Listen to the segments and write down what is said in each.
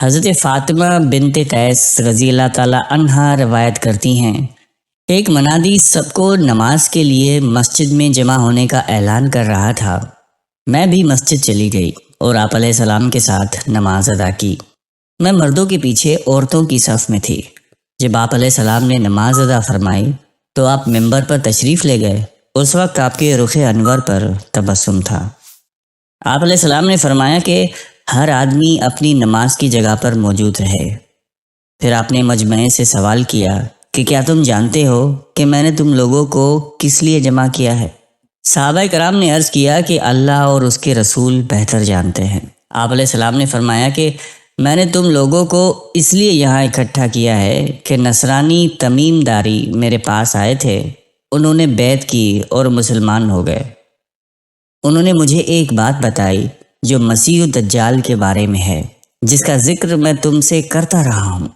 حضرت فاطمہ بنت قیس رضی اللہ تعالیٰ عنہا روایت کرتی ہیں، ایک منادی سب کو نماز کے لیے مسجد میں جمع ہونے کا اعلان کر رہا تھا۔ میں بھی مسجد چلی گئی اور آپ علیہ السلام کے ساتھ نماز ادا کی۔ میں مردوں کے پیچھے عورتوں کی صف میں تھی۔ جب آپ علیہ السلام نے نماز ادا فرمائی تو آپ ممبر پر تشریف لے گئے۔ اس وقت آپ کے رخ انور پر تبسم تھا۔ آپ علیہ السلام نے فرمایا کہ ہر آدمی اپنی نماز کی جگہ پر موجود رہے۔ پھر آپ نے مجمع سے سوال کیا کہ کیا تم جانتے ہو کہ میں نے تم لوگوں کو کس لیے جمع کیا ہے؟ صحابہ کرام نے عرض کیا کہ اللہ اور اس کے رسول بہتر جانتے ہیں۔ آپ علیہ السلام نے فرمایا کہ میں نے تم لوگوں کو اس لیے یہاں اکٹھا کیا ہے کہ نصرانی تمیم داری میرے پاس آئے تھے، انہوں نے بیعت کی اور مسلمان ہو گئے۔ انہوں نے مجھے ایک بات بتائی جو مسیح الدجال کے بارے میں ہے، جس کا ذکر میں تم سے کرتا رہا ہوں۔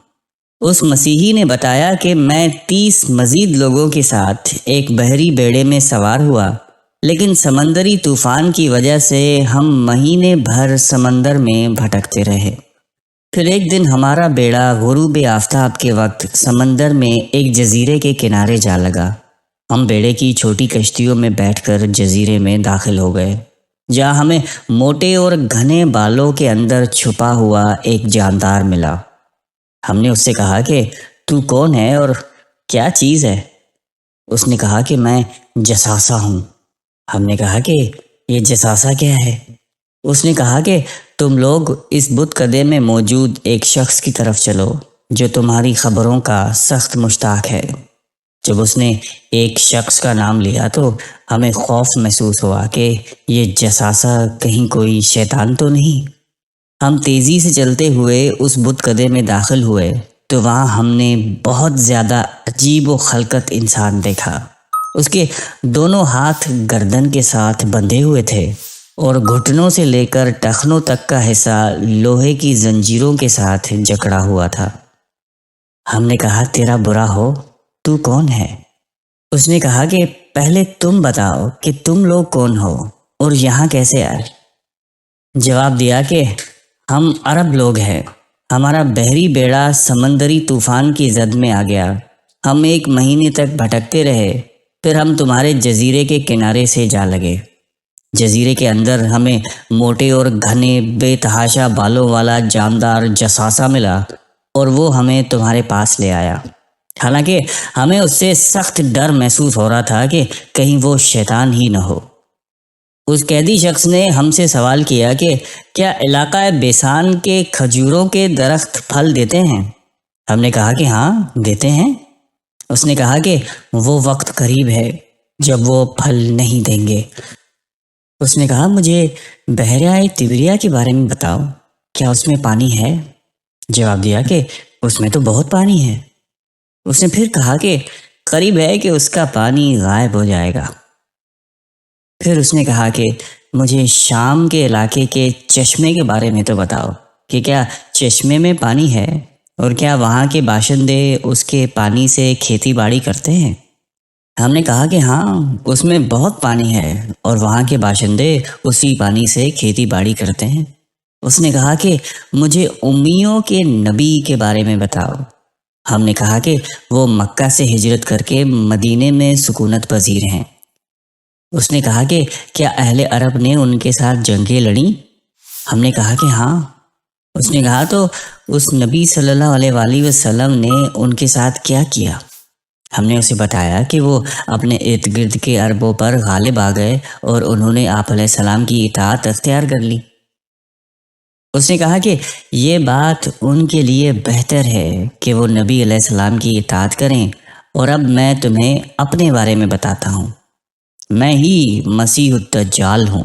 اس مسیحی نے بتایا کہ میں 30 مزید لوگوں کے ساتھ ایک بحری بیڑے میں سوار ہوا، لیکن سمندری طوفان کی وجہ سے ہم مہینے بھر سمندر میں بھٹکتے رہے۔ پھر ایک دن ہمارا بیڑا غروب آفتاب کے وقت سمندر میں ایک جزیرے کے کنارے جا لگا۔ ہم بیڑے کی چھوٹی کشتیوں میں بیٹھ کر جزیرے میں داخل ہو گئے، جہاں ہمیں موٹے اور گھنے بالوں کے اندر چھپا ہوا ایک جاندار ملا۔ ہم نے اس سے کہا کہ تو کون ہے اور کیا چیز ہے؟ اس نے کہا کہ میں جساسہ ہوں۔ ہم نے کہا کہ یہ جساسہ کیا ہے؟ اس نے کہا کہ تم لوگ اس بت کدے میں موجود ایک شخص کی طرف چلو جو تمہاری خبروں کا سخت مشتاق ہے۔ جب اس نے ایک شخص کا نام لیا تو ہمیں خوف محسوس ہوا کہ یہ جساسہ کہیں کوئی شیطان تو نہیں۔ ہم تیزی سے چلتے ہوئے اس بت کدے میں داخل ہوئے تو وہاں ہم نے بہت زیادہ عجیب و خلقت انسان دیکھا۔ اس کے دونوں ہاتھ گردن کے ساتھ بندھے ہوئے تھے اور گھٹنوں سے لے کر ٹخنوں تک کا حصہ لوہے کی زنجیروں کے ساتھ جکڑا ہوا تھا۔ ہم نے کہا تیرا برا ہو، تو کون ہے؟ اس نے کہا کہ پہلے تم بتاؤ کہ تم لوگ کون ہو اور یہاں کیسے آئے؟ جواب دیا کہ ہم عرب لوگ ہیں، ہمارا بحری بیڑا سمندری طوفان کی زد میں آ گیا، ہم ایک مہینے تک بھٹکتے رہے، پھر ہم تمہارے جزیرے کے کنارے سے جا لگے۔ جزیرے کے اندر ہمیں موٹے اور گھنے بے تحاشا بالوں والا جاندار جساسہ ملا اور وہ ہمیں تمہارے پاس لے آیا۔ حالانکہ ہمیں اس سے سخت ڈر محسوس ہو رہا تھا کہ کہیں وہ شیطان ہی نہ ہو۔ اس قیدی شخص نے ہم سے سوال کیا کہ کیا علاقہ بیسان کے کھجوروں کے درخت پھل دیتے ہیں؟ ہم نے کہا کہ ہاں دیتے ہیں۔ اس نے کہا کہ وہ وقت قریب ہے جب وہ پھل نہیں دیں گے۔ اس نے کہا مجھے بحیرہ طبریہ کے بارے میں بتاؤ، کیا اس میں پانی ہے؟ جواب دیا کہ اس میں تو بہت پانی ہے۔ اس نے پھر کہا کہ قریب ہے کہ اس کا پانی غائب ہو جائے گا۔ پھر اس نے کہا کہ مجھے شام کے علاقے کے چشمے کے بارے میں تو بتاؤ کہ کیا چشمے میں پانی ہے اور کیا وہاں کے باشندے اس کے پانی سے کھیتی باڑی کرتے ہیں؟ ہم نے کہا کہ ہاں اس میں بہت پانی ہے اور وہاں کے باشندے اسی پانی سے کھیتی باڑی کرتے ہیں۔ اس نے کہا کہ مجھے امیوں کے نبی کے بارے میں بتاؤ۔ ہم نے کہا کہ وہ مکہ سے ہجرت کر کے مدینے میں سکونت پذیر ہیں۔ اس نے کہا کہ کیا اہل عرب نے ان کے ساتھ جنگیں لڑیں؟ ہم نے کہا کہ ہاں۔ اس نے کہا تو اس نبی صلی اللہ علیہ وآلہ وسلم نے ان کے ساتھ کیا کیا؟ ہم نے اسے بتایا کہ وہ اپنے ارد گرد کے عربوں پر غالب آ گئے اور انہوں نے آپ علیہ السلام کی اطاعت اختیار کر لی۔ اس نے کہا کہ یہ بات ان کے لیے بہتر ہے کہ وہ نبی علیہ السلام کی اطاعت کریں، اور اب میں تمہیں اپنے بارے میں بتاتا ہوں۔ میں ہی مسیح الدجال ہوں۔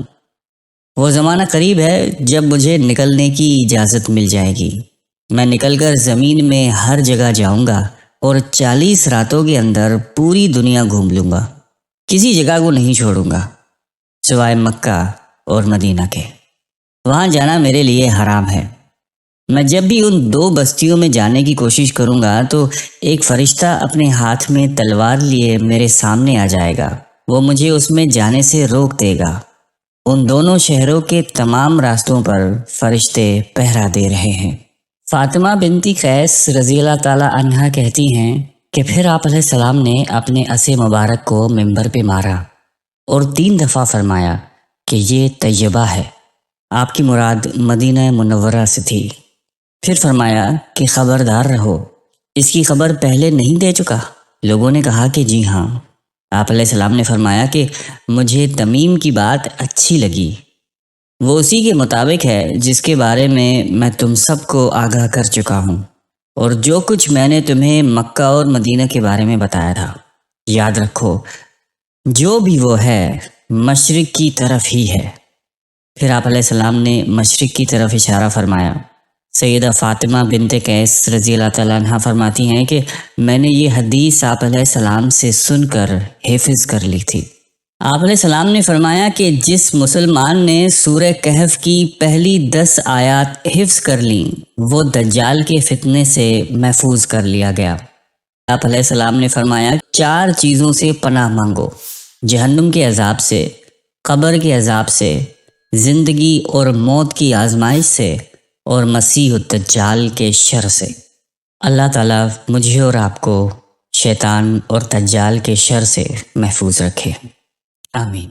وہ زمانہ قریب ہے جب مجھے نکلنے کی اجازت مل جائے گی۔ میں نکل کر زمین میں ہر جگہ جاؤں گا اور 40 راتوں کے اندر پوری دنیا گھوم لوں گا، کسی جگہ کو نہیں چھوڑوں گا سوائے مکہ اور مدینہ کے۔ وہاں جانا میرے لیے حرام ہے۔ میں جب بھی ان 2 بستیوں میں جانے کی کوشش کروں گا تو ایک فرشتہ اپنے ہاتھ میں تلوار لیے میرے سامنے آ جائے گا، وہ مجھے اس میں جانے سے روک دے گا۔ ان دونوں شہروں کے تمام راستوں پر فرشتے پہرا دے رہے ہیں۔ فاطمہ بنت قیس رضی اللہ تعالیٰ عنہا کہتی ہیں کہ پھر آپ علیہ السلام نے اپنے عصا مبارک کو ممبر پہ مارا اور 3 دفعہ فرمایا کہ یہ طیبہ ہے، آپ کی مراد مدینہ منورہ سے تھی۔ پھر فرمایا کہ خبردار رہو، اس کی خبر پہلے نہیں دے چکا؟ لوگوں نے کہا کہ جی ہاں۔ آپ علیہ السلام نے فرمایا کہ مجھے تمیم کی بات اچھی لگی، وہ اسی کے مطابق ہے جس کے بارے میں تم سب کو آگاہ کر چکا ہوں، اور جو کچھ میں نے تمہیں مکہ اور مدینہ کے بارے میں بتایا تھا۔ یاد رکھو، جو بھی وہ ہے مشرق کی طرف ہی ہے۔ پھر آپ علیہ السلام نے مشرق کی طرف اشارہ فرمایا۔ سیدہ فاطمہ بنت قیس رضی اللہ تعالیٰ عنہ فرماتی ہیں کہ میں نے یہ حدیث آپ علیہ السلام سے سن کر حفظ کر لی تھی۔ آپ علیہ السلام نے فرمایا کہ جس مسلمان نے سورہ کہف کی پہلی 10 آیات حفظ کر لیں وہ دجال کے فتنے سے محفوظ کر لیا گیا۔ آپ علیہ السلام نے فرمایا 4 چیزوں سے پناہ مانگو: جہنم کے عذاب سے، قبر کے عذاب سے، زندگی اور موت کی آزمائش سے، اور مسیح الدجال کے شر سے۔ اللہ تعالیٰ مجھے اور آپ کو شیطان اور دجال کے شر سے محفوظ رکھے، آمین۔